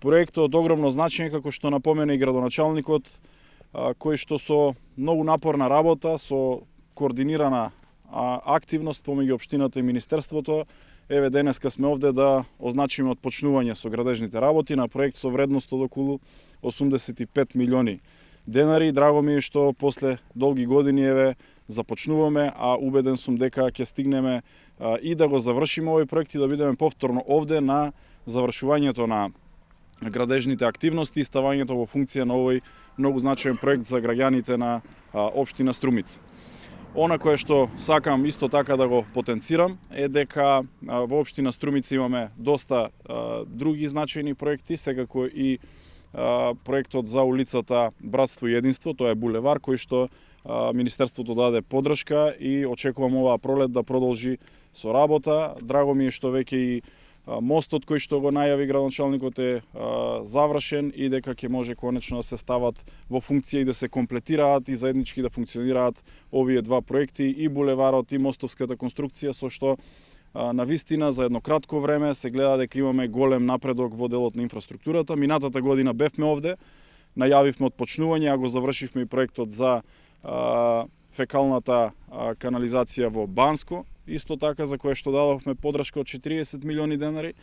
Проектот од огромно значење, како што напомена и градоначалникот, кој што со многу напорна работа, со координирана активност помеѓу општината и министерството, еве денеска сме овде да означиме отпочнување со градежните работи на проект со вредност од околу 85 милиони денари. Драго ми е што после долги години еве започнуваме, а убеден сум дека ќе стигнеме и да го завршиме овој проект и да бидеме повторно овде на завршувањето на градежните активности и ставањето во функција на овој многу значаен проект за граѓаните на општина Струмица. Она кое што сакам исто така да го потенцирам е дека во општина Струмица имаме доста други значајни проекти, секако и проектот за улицата Братство и единство, тоа е булевар кој што Министерството даде поддршка и очекувам оваа пролет да продолжи со работа. Драго ми е што веќе и мостот кој што го најави градоначалникот е завршен и дека ќе може конечно да се стават во функција и да се комплетираат и заеднички да функционираат овие два проекти, и булеварот и мостовската конструкција, со што на вистина за едно кратко време се гледа дека имаме голем напредок во делот на инфраструктурата. Минатата година бевме овде, најавивме отпочнување, а го завршивме и проектот за фекалната канализација во Банско, исто така за кое што дадовме поддршка од 40 милиони денари.